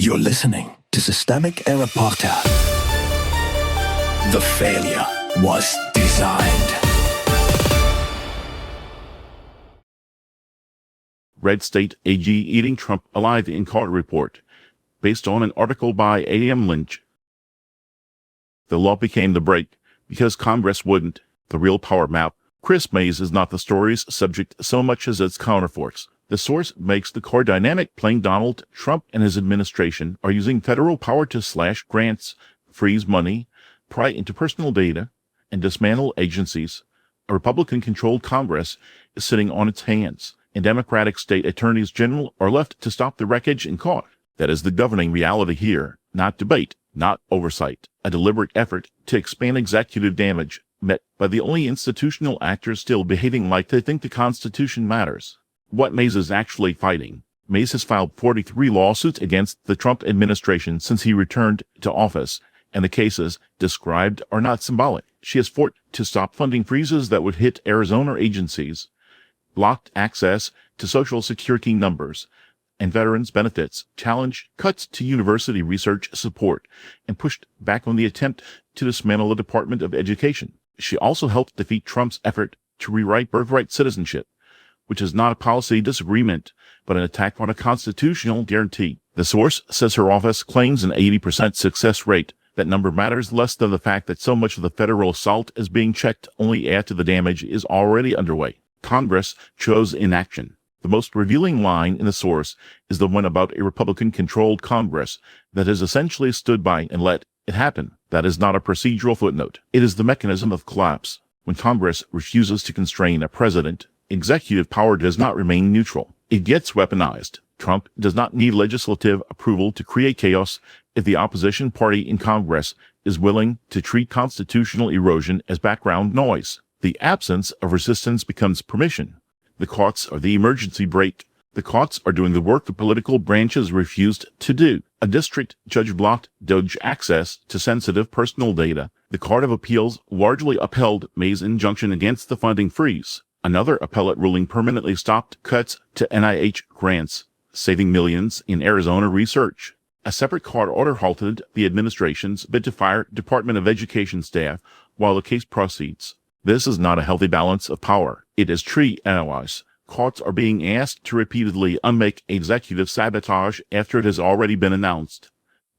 You're listening to Systemic Error Podcast. The failure was designed. Red State AG eating Trump alive in court report, based on an article by A.M. Lynch. The law became the break because Congress wouldn't. The real power map. Kris Mayes is not the story's subject so much as its counterforce. The source makes the core dynamic plain. Donald Trump and his administration are using federal power to slash grants, freeze money, pry into personal data, and dismantle agencies. A Republican-controlled Congress is sitting on its hands, and Democratic state attorneys general are left to stop the wreckage in court. That is the governing reality here, not debate, not oversight. A deliberate effort to expand executive damage, met by the only institutional actors still behaving like they think the Constitution matters. What Mayes is actually fighting. Mayes has filed 43 lawsuits against the Trump administration since he returned to office, and the cases described are not symbolic. She has fought to stop funding freezes that would hit Arizona agencies, blocked access to Social Security numbers and veterans benefits, challenged cuts to university research support, and pushed back on the attempt to dismantle the Department of Education. She also helped defeat Trump's effort to rewrite birthright citizenship, which is not a policy disagreement, but an attack on a constitutional guarantee. The source says her office claims an 80% success rate. That number matters less than the fact that so much of the federal assault is being checked only after the damage is already underway. Congress chose inaction. The most revealing line in the source is the one about a Republican-controlled Congress that has essentially stood by and let it happen. That is not a procedural footnote. It is the mechanism of collapse. When Congress refuses to constrain a president, executive power does not remain neutral. It gets weaponized. Trump does not need legislative approval to create chaos if the opposition party in Congress is willing to treat constitutional erosion as background noise. The absence of resistance becomes permission. The courts are the emergency brake. The courts are doing the work the political branches refused to do. A district judge blocked DOJ access to sensitive personal data. The Court of Appeals largely upheld May's injunction against the funding freeze. Another appellate ruling permanently stopped cuts to NIH grants, saving millions in Arizona research. A separate court order halted the administration's bid to fire Department of Education staff while the case proceeds. This is not a healthy balance of power. It is tree analyze. Courts are being asked to repeatedly unmake executive sabotage after it has already been announced,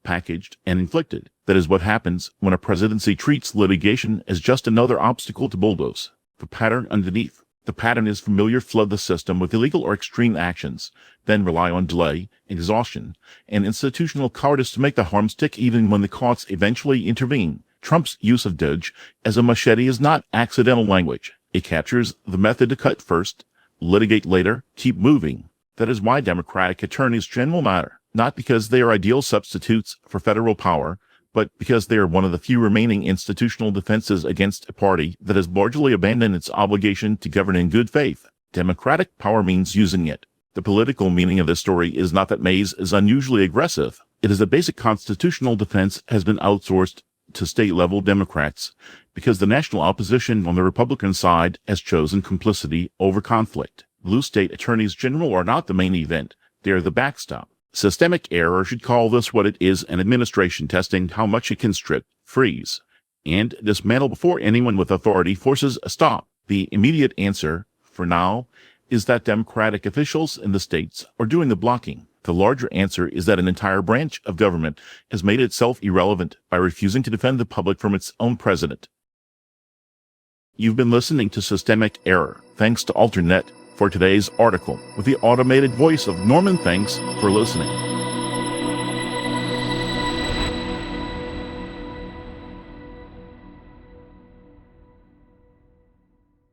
packaged, and inflicted. That is what happens when a presidency treats litigation as just another obstacle to bulldoze. The pattern underneath. The pattern is familiar. Flood the system with illegal or extreme actions, then rely on delay, exhaustion, and institutional cowardice to make the harm stick even when the courts eventually intervene. Trump's use of DOJ as a machete is not accidental language. It captures the method to cut first, litigate later, keep moving. That is why Democratic attorneys general matter, not because they are ideal substitutes for federal power, but because they are one of the few remaining institutional defenses against a party that has largely abandoned its obligation to govern in good faith. Democratic power means using it. The political meaning of this story is not that Mayes is unusually aggressive. It is that basic constitutional defense has been outsourced to state-level Democrats because the national opposition on the Republican side has chosen complicity over conflict. Blue state attorneys general are not the main event. They are the backstop. Systemic error should call this what it is: an administration testing how much it can strip, freeze, and dismantle before anyone with authority forces a stop. The immediate answer, for now, is that Democratic officials in the states are doing the blocking. The larger answer is that an entire branch of government has made itself irrelevant by refusing to defend the public from its own president. You've been listening to Systemic Error, thanks to Alternet for today's article, with the automated voice of Norman. Thanks for listening.